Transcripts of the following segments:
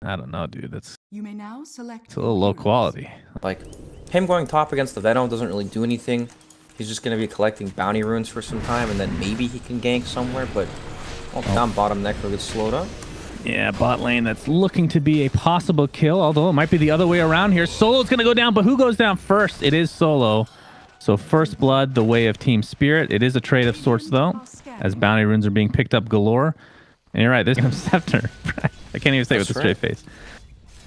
I don't know, dude. It's You may now select it's a little low quality. Like, him going top against the Venom doesn't really do anything. He's just going to be collecting bounty runes for some time, and then maybe he can gank somewhere, but down bottom Necro gets slowed up. Yeah, bot lane that's looking to be a possible kill, although it might be the other way around here. Solo's going to go down, but who goes down first? It is Solo. So first blood, the way of Team Spirit. It is a trade of sorts, though, as bounty runes are being picked up galore. And you're right, there's a Scepter. I can't even say it with a straight face.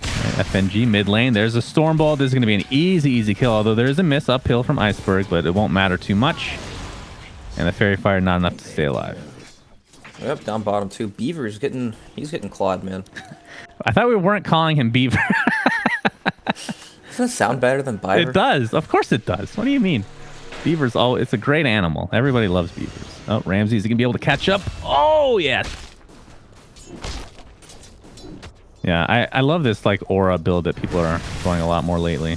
Right, FNG mid lane. There's a Stormbolt. This is going to be an easy kill, although there is a miss uphill from Iceberg, but it won't matter too much. And the Fairy Fire not enough to stay alive. Yep, down bottom too. Beaver's getting clawed, man. I thought we weren't calling him Beaver. Doesn't that sound better than Biver? It does. Of course it does. What do you mean? Beaver's it's a great animal. Everybody loves beavers. Oh, Ramsey's going to be able to catch up. Oh, yes. Yeah, I love this like aura build that people are going a lot more lately.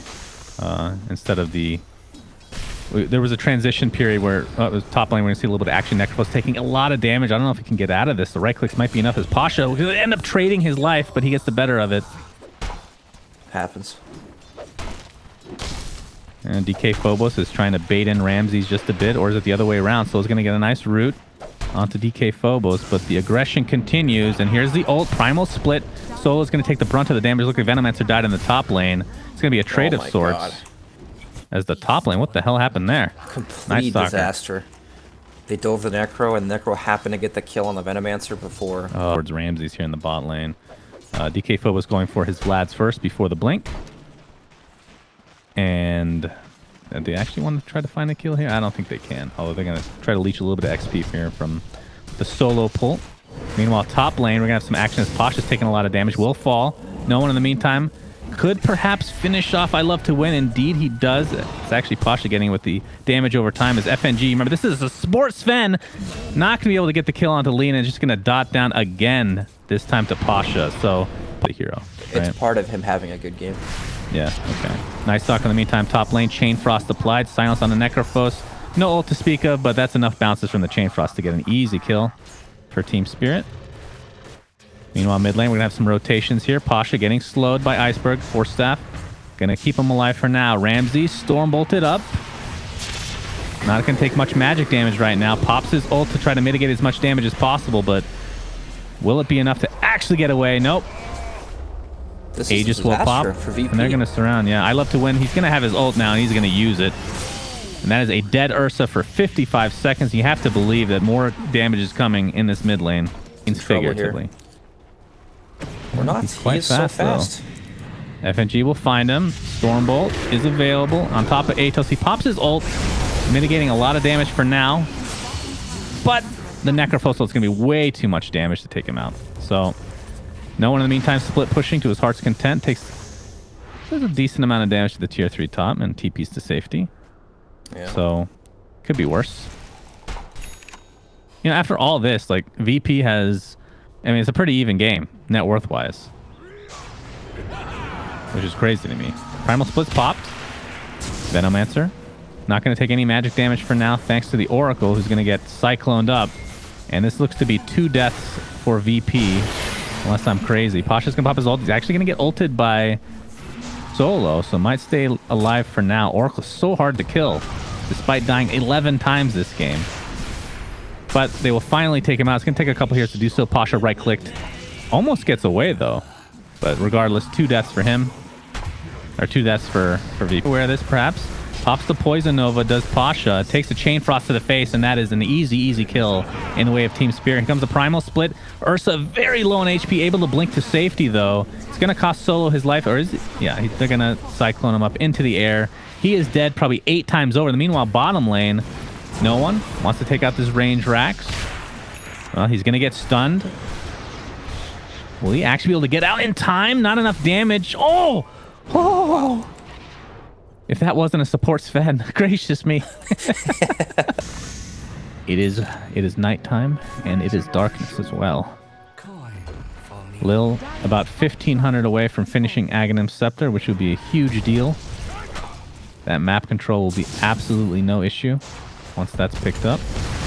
Instead of there was a transition period where it was top lane. We're going to see a little bit of action. Necro's taking a lot of damage. I don't know if he can get out of this. The right clicks might be enough as Pasha will end up trading his life, but he gets the better of it. Happens. And DKPhobos is trying to bait in Ramses just a bit, or is it the other way around? So he's going to get a nice root onto DKPhobos, but the aggression continues, and here's the ult. Primal split. Solo's going to take the brunt of the damage. Look like Venomancer died in the top lane. It's going to be a trade of sorts. God. As the top lane, what the hell happened there? Complete disaster. They dove the Necro, and Necro happened to get the kill on the Venomancer before. Towards Ramses here in the bot lane. DKPhobos going for his Vlads first before the blink. And they actually want to try to find a kill here? I don't think they can. Although they're going to try to leech a little bit of XP here from the Solo pull. Meanwhile, top lane, we're going to have some action as Pasha's taking a lot of damage. Will fall. No one in the meantime could perhaps finish off I Love to Win. Indeed, he does. It's actually Pasha getting with the damage over time as FNG. Remember, this is a sports Sven. Not going to be able to get the kill onto Lee, and just going to dot down again, this time to Pasha. So, the hero. Right? It's part of him having a good game. Yeah, okay. Nice talk in the meantime. Top lane, Chain Frost applied. Silence on the Necrophos. No ult to speak of, but that's enough bounces from the Chain Frost to get an easy kill for Team Spirit. Meanwhile, mid lane, we're going to have some rotations here. Pasha getting slowed by Iceberg. Force Staff. Going to keep him alive for now. Ramsey Storm bolted up. Not going to take much magic damage right now. Pops his ult to try to mitigate as much damage as possible, but will it be enough to actually get away? Nope. This Aegis will pop, and they're going to surround. Yeah, I Love to Win. He's going to have his ult now, and he's going to use it. And that is a dead Ursa for 55 seconds. You have to believe that more damage is coming in this mid lane. Figuratively. We're not. He's quite fast, so fast. FNG will find him. Stormbolt is available. On top of Atos, he pops his ult, mitigating a lot of damage for now. But the Necrophos is going to be way too much damage to take him out. So no one in the meantime split pushing to his heart's content. Does a decent amount of damage to the tier 3 top and TPs to safety. Yeah. So could be worse. You know, after all this, like VP has, I mean, it's a pretty even game, net worth wise, which is crazy to me. Primal splits popped. Venomancer not going to take any magic damage for now, thanks to the Oracle, who's going to get cycloned up. And this looks to be 2 deaths for VP, unless I'm crazy. Pasha's going to pop his ult. He's actually going to get ulted by Solo, so might stay alive for now. Oracle's so hard to kill, despite dying 11 times this game. But they will finally take him out. It's going to take a couple here to do so. Pasha right-clicked. Almost gets away, though. But regardless, 2 deaths for him. Or 2 deaths for VP. Aware of this, perhaps. Pops the Poison Nova, does Pasha. Takes a Chain Frost to the face, and that is an easy kill in the way of Team Spirit. Here comes the Primal Split. Ursa very low on HP, able to blink to safety, though. It's going to cost Solo his life, or is it? Yeah, they're going to Cyclone him up into the air. He is dead probably 8 times over. Meanwhile, bottom lane, no one wants to take out this range Rax. Well, he's going to get stunned. Will he actually be able to get out in time? Not enough damage. Oh! Oh! If that wasn't a support Sven, gracious me. It is nighttime, and it is darkness as well. Lil about 1,500 away from finishing Aghanim's Scepter, which would be a huge deal. That map control will be absolutely no issue once that's picked up.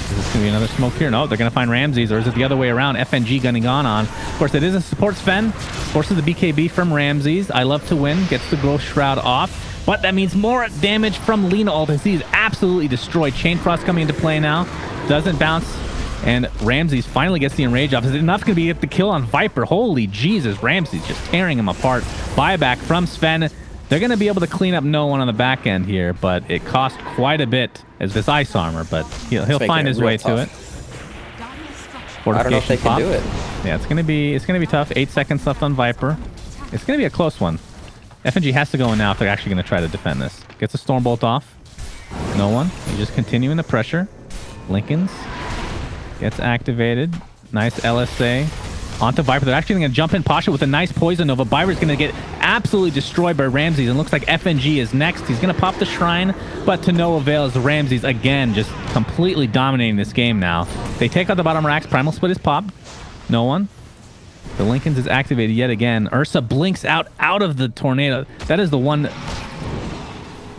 Is this going to be another smoke here? No, they're going to find Ramses, or is it the other way around? FNG gunning on. Of course, it is a support Sven. Forces the BKB from Ramses. I love to win. Gets the Growth Shroud off. But that means more damage from Lina ult as he's absolutely destroyed. Chain Frost coming into play now. Doesn't bounce. And Ramses finally gets the enrage off. Is it enough going to be the kill on Viper? Holy Jesus. Ramses just tearing him apart. Buyback from Sven. They're going to be able to clean up no one on the back end here, but it cost quite a bit as this ice armor, but he'll find his way to it. I don't know if they can do it. Yeah, it's gonna be tough. 8 seconds left on Viper. It's gonna be a close one. FNG has to go in now if they're actually gonna try to defend this. Gets a Stormbolt off. No one. He's just continuing the pressure. Lincoln's gets activated. Nice LSA. Onto Viper. They're actually going to jump in Pasha with a nice Poison Nova. Viper's going to get absolutely destroyed by Ramses. And looks like FNG is next. He's going to pop the Shrine, but to no avail as Ramses, again, just completely dominating this game now. They take out the bottom racks. Primal Split is popped. No one. The Lincoln's is activated yet again. Ursa blinks out of the tornado. That is the one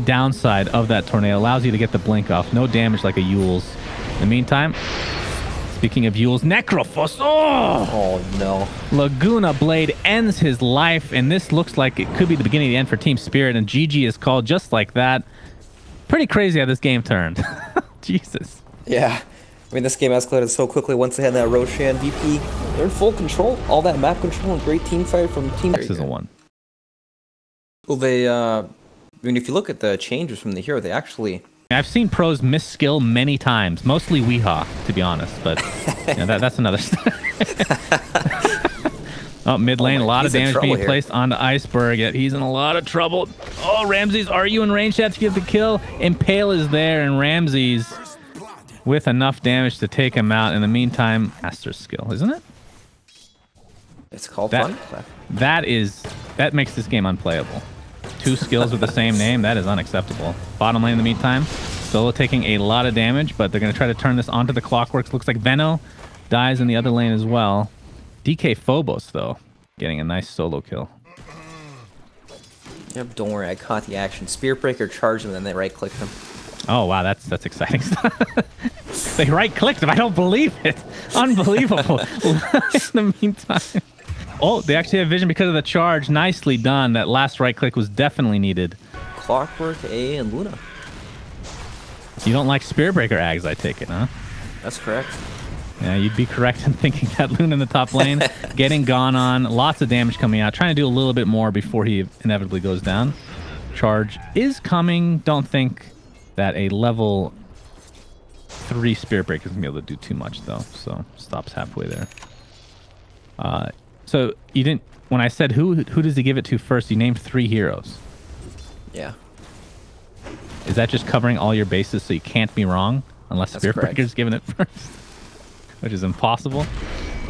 downside of that tornado. Allows you to get the blink off. No damage like a Yule's. In the meantime... Speaking of Yule's, Necrophos. Oh, no. Laguna Blade ends his life, and this looks like it could be the beginning of the end for Team Spirit, and GG is called just like that. Pretty crazy how this game turned. Jesus. Yeah. I mean, this game escalated so quickly once they had that Roshan VP. They're in full control. All that map control and great team fight from Team... This is a one. Well, they, I mean, if you look at the changes from the hero, they actually... I've seen pros miss skill many times, mostly Weehaw, to be honest, but you know, that's another story. Oh, mid lane, a lot of damage being placed onto Iceberg, yet he's in a lot of trouble. Oh, Ramses, are you in range to get the kill? Impale is there, and Ramses with enough damage to take him out. In the meantime, Master skill, isn't it? It's called fun. That makes this game unplayable. 2 skills with the same name, that is unacceptable. Bottom lane in the meantime, Solo taking a lot of damage, but they're going to try to turn this onto the Clockworks. Looks like Veno dies in the other lane as well. DKPhobos, though, getting a nice solo kill. Yep, don't worry, I caught the action. Spearbreaker charged him, and then they right-clicked him. Oh, wow, that's exciting stuff. They right-clicked him, I don't believe it. Unbelievable. In the meantime... Oh, they actually have vision because of the charge. Nicely done. That last right click was definitely needed. Clockwork, A, and Luna. You don't like Spearbreaker Ags, I take it, huh? That's correct. Yeah, you'd be correct in thinking that Luna in the top lane. Getting gone on. Lots of damage coming out. Trying to do a little bit more before he inevitably goes down. Charge is coming. Don't think that a level 3 Spearbreaker is going to be able to do too much, though. So, stops halfway there. So you didn't, when I said who does he give it to first, you named 3 heroes. Yeah. Is that just covering all your bases so you can't be wrong unless Spearbreaker's giving it first? Which is impossible.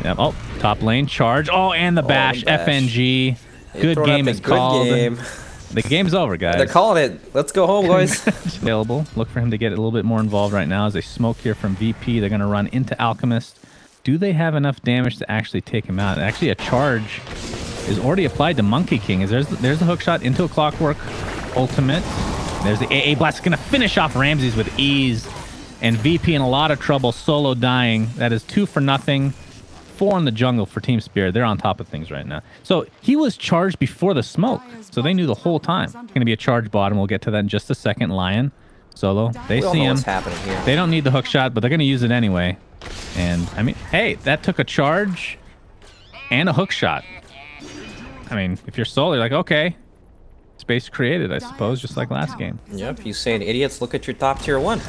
Yep. Oh, top lane charge. Oh, and the bash. FNG. Good game is called. The game's over, guys. They're calling it. Let's go home, boys. Available. Look for him to get a little bit more involved right now as they smoke here from VP. They're going to run into Alchemist. Do they have enough damage to actually take him out? Actually, a charge is already applied to Monkey King. There's the hook shot into a Clockwork ultimate. There's the AA blast. It's going to finish off Ramses with ease. And VP in a lot of trouble, solo dying. That is 2 for nothing. 4 in the jungle for Team Spirit. They're on top of things right now. So he was charged before the smoke. So they knew the whole time. It's going to be a charge bottom. We'll get to that in just a second. Lion, Solo. They see him. What's happening here. They don't need the hook shot, but they're going to use it anyway. And, I mean, hey, that took a charge and a hook shot. I mean, if you're Solo, you're like, okay. Space created, I suppose, just like last game. Yep, he's saying, idiots, look at your top tier 1.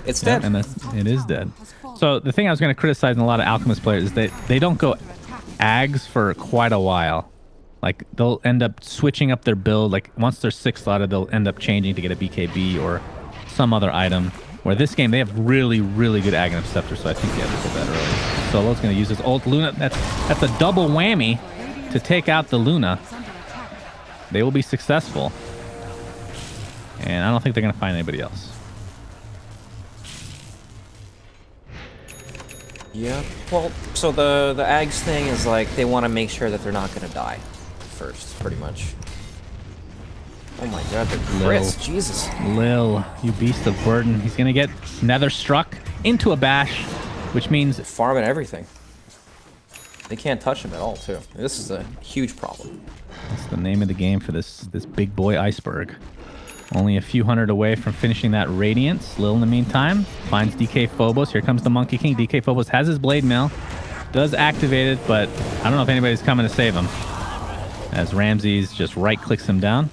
It's dead. And it is dead. So the thing I was going to criticize in a lot of Alchemist players is that they don't go Ags for quite a while. Like, they'll end up switching up their build. Like, once they're 6 slotted, they'll end up changing to get a BKB or some other item. Where this game, they have really, really good Aghanim Scepter, so I think they have to go that early. Solo's going to use his ult. Luna, that's a double whammy to take out the Luna. They will be successful. And I don't think they're going to find anybody else. Yeah, well, so the Ags thing is like, they want to make sure that they're not going to die first, pretty much. Oh my god, the crits, Jesus. Lil, you beast of burden. He's going to get Nether struck. into a bash, which means farming everything. They can't touch him at all, too. This is a huge problem. That's the name of the game for this big boy Iceberg. Only a few hundred away from finishing that Radiance. Lil, in the meantime, finds DKPhobos. Here comes the Monkey King. DKPhobos has his Blade Mail. Does activate it, but I don't know if anybody's coming to save him. As Ramses just right-clicks him down.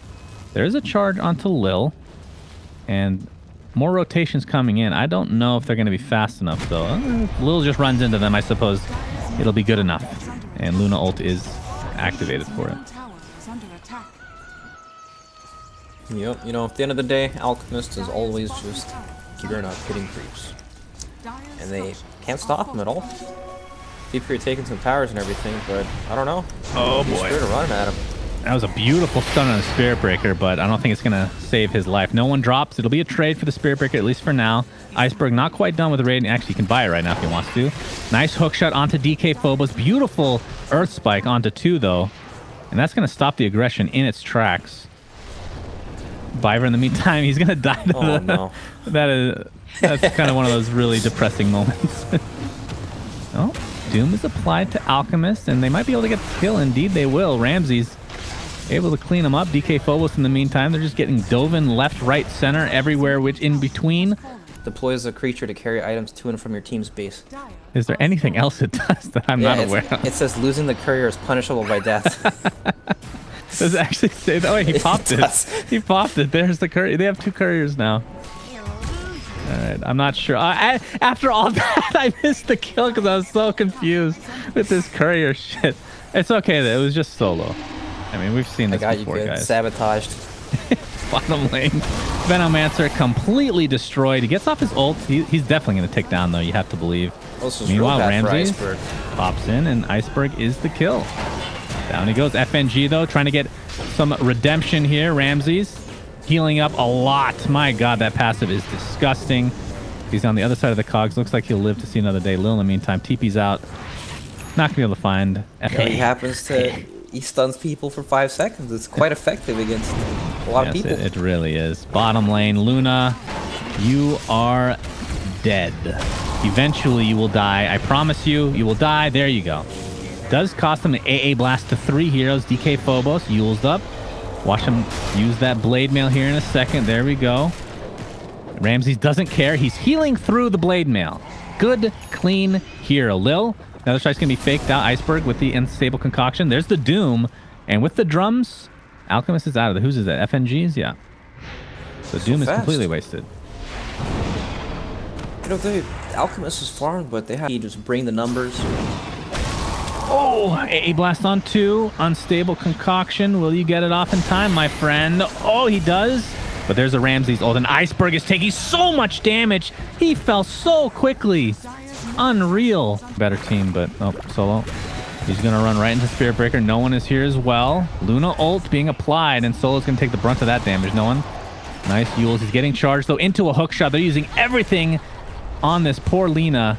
There is a charge onto Lil. And more rotations coming in. I don't know if they're going to be fast enough, though. Lil just runs into them, I suppose. It'll be good enough. And Luna ult is activated for it. Yep, you know, at the end of the day, Alchemist is always just gearing up, hitting creeps. And they can't stop him at all. Vincere taking some towers and everything, but I don't know. Oh boy. Spirit running at him. That was a beautiful stun on the Spirit Breaker, but I don't think it's going to save his life. No one drops. It'll be a trade for the Spirit Breaker, at least for now. Iceberg not quite done with the raid. Actually, he can buy it right now if he wants to. Nice hook shot onto DKPhobos. Beautiful Earth Spike onto 2, though. And that's going to stop the aggression in its tracks. Biver, in the meantime, he's going to die to oh, no. That's kind of one of those really depressing moments. Oh, Doom is applied to Alchemist, and they might be able to get the kill. Indeed, they will. Ramses able to clean them up. DKPhobos, in the meantime, they're just getting Dovin left, right, center, everywhere, which in between. Deploys a creature to carry items to and from your team's base. Is there anything else it does that I'm not aware of? It says losing the courier is punishable by death. Does it actually say that? Oh, wait, he popped it. He popped it. There's the courier. They have 2 couriers now. All right, I'm not sure. After all that, I missed the kill because I was so confused with this courier shit. It's okay, though. It was just solo. I mean, we've seen this before, guys. Sabotaged. Bottom lane. Venomancer completely destroyed. He gets off his ult. He's definitely going to take down, though, you have to believe. Meanwhile, Ramses pops in, and Iceberg is the kill. Down he goes. FNG, though, trying to get some redemption here. Ramses healing up a lot. My God, that passive is disgusting. He's on the other side of the cogs. Looks like he'll live to see another day. Lil, in the meantime, TP's out. Not going to be able to find. He happens to... He stuns people for 5 seconds. It's quite effective against a lot of people. It really is. Bottom lane, Luna, you are dead. Eventually, you will die. I promise you, you will die. There you go. Does cost him an AA blast to 3 heroes. DKPhobos, Yule's up. Watch him use that Blade Mail here in a second. There we go. Ramses doesn't care. He's healing through the Blade Mail. Good, clean hero. Lil, another strike's going to be faked out. Iceberg with the unstable concoction. There's the Doom. And with the drums, Alchemist is out of the... Whose is that? FNG's? Yeah. So Doom is completely wasted. You know, the Alchemist is farmed, but they have to just bring the numbers. Oh, AA blast on 2. Unstable concoction. Will you get it off in time, my friend? Oh, he does. But there's a Ramses ult, and Iceberg is taking so much damage. He fell so quickly. Unreal. Better team, but oh, solo. He's going to run right into Spirit Breaker. No one is here as well. Luna ult being applied, and Solo's going to take the brunt of that damage. No one. Nice Yules. He's getting charged, though, into a hook shot. They're using everything on this poor Lina.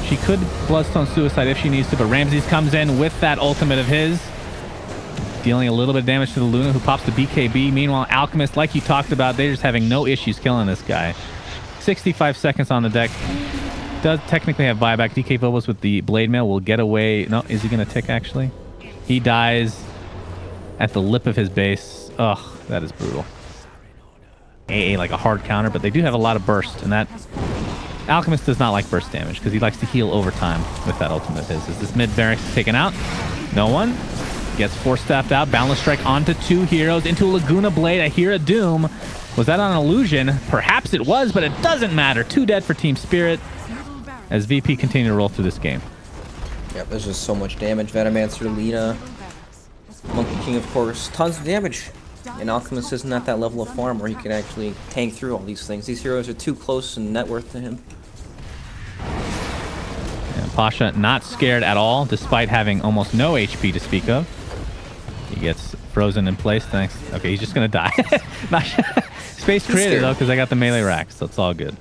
She could Bloodstone Suicide if she needs to, but Ramses comes in with that ultimate of his, dealing a little bit of damage to the Luna, who pops the BKB. Meanwhile, Alchemist, like you talked about, they're just having no issues killing this guy. 65 seconds on the deck. Does technically have buyback. DKPhobos with the Blade Mail will get away. No, is he going to tick, actually? He dies at the lip of his base. Ugh, that is brutal. AA like a hard counter, but they do have a lot of burst, and that... Alchemist does not like burst damage because he likes to heal over time with that ultimate of his. Is this mid barracks taken out? No one. Gets 4-staffed out. Boundless Strike onto 2 heroes. Into a Laguna Blade. I hear a Doom. Was that on an illusion? Perhaps it was, but it doesn't matter. 2 dead for Team Spirit as VP continue to roll through this game. Yep, there's just so much damage. Venomancer, Lina, Monkey King, of course. Tons of damage. And Alchemist isn't at that level of farm where he can actually tank through all these things. These heroes are too close in net worth to him. Yeah, Pasha not scared at all, despite having almost no HP to speak of. He gets frozen in place. Thanks. Okay, he's just going to die. Space created, though, because I got the melee rack, so it's all good.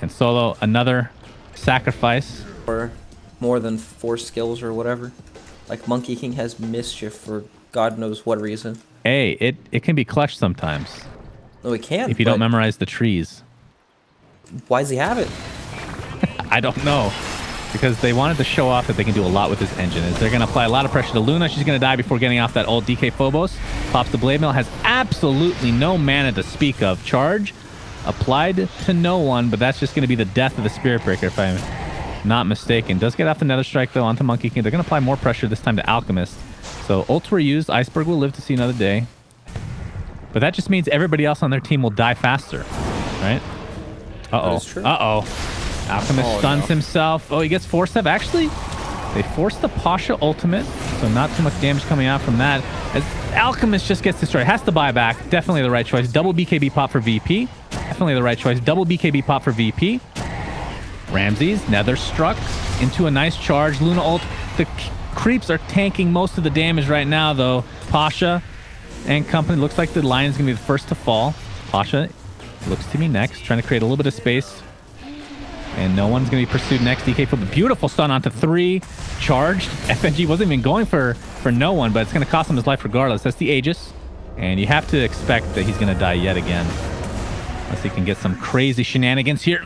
And Solo, another sacrifice. Or more than 4 skills or whatever. Like Monkey King has Mischief for God knows what reason. Hey, it can be clutch sometimes. No, it can't. If you don't memorize the trees. Why does he have it? I don't know. Because they wanted to show off that they can do a lot with this engine. They're going to apply a lot of pressure to Luna. She's going to die before getting off that old DKPhobos. Pops the Blade Mail. Has absolutely no mana to speak of. Charge applied to no one, but that's just going to be the death of the Spirit Breaker, if I'm not mistaken. Does get off the Nether Strike, though, onto Monkey King. They're going to apply more pressure this time to Alchemist. So ults were used. Iceberg will live to see another day. But that just means everybody else on their team will die faster, right? Uh-oh. Uh-oh. Alchemist stuns himself. Oh, he gets force step. Actually, they forced the Pasha ultimate, so not too much damage coming out from that. As Alchemist just gets destroyed. Has to buy back. Definitely the right choice. Double BKB pop for VP. Definitely the right choice. Double BKB pop for VP. Ramses, Nether struck into a nice charge. Luna ult. The creeps are tanking most of the damage right now, though. Pasha and company. Looks like the Lion's going to be the first to fall. Pasha looks to be next, trying to create a little bit of space. And no one's going to be pursued next. DK beautiful stun onto 3. Charged. FNG wasn't even going for no one, but it's going to cost him his life regardless. That's the Aegis. And you have to expect that he's going to die yet again. Unless he can get some crazy shenanigans here.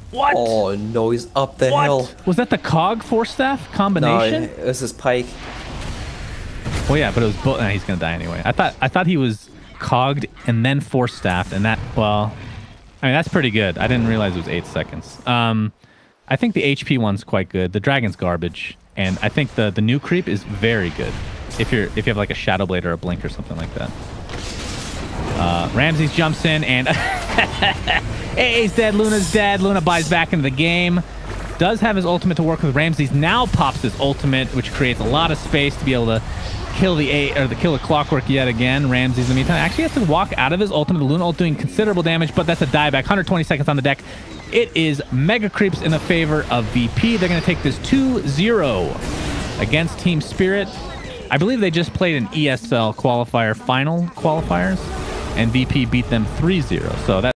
What? Oh, no, he's up the hill. Was that the Cog Force Staff combination? No, it was his Pike. Oh, yeah, but it was both. Nah, he's going to die anyway. I thought he was cogged and then Force Staffed, and that, well... I mean, that's pretty good. I didn't realize it was 8 seconds. I think the HP one's quite good. The Dragon's garbage. And I think the new creep is very good. If you have like a Shadow Blade or a Blink or something like that. Ramses jumps in and AA's dead. Luna's dead. Luna buys back into the game. Does have his ultimate to work with. Ramses now pops his ultimate, which creates a lot of space to be able to kill the Clockwork yet again. Ramses in the meantime actually has to walk out of his ultimate. The Luna ult doing considerable damage, but that's a dieback. 120 seconds on the deck. It is Mega Creeps in the favor of VP. They're going to take this 2-0 against Team Spirit. I believe they just played an ESL qualifier final qualifiers, and VP beat them 3-0. So that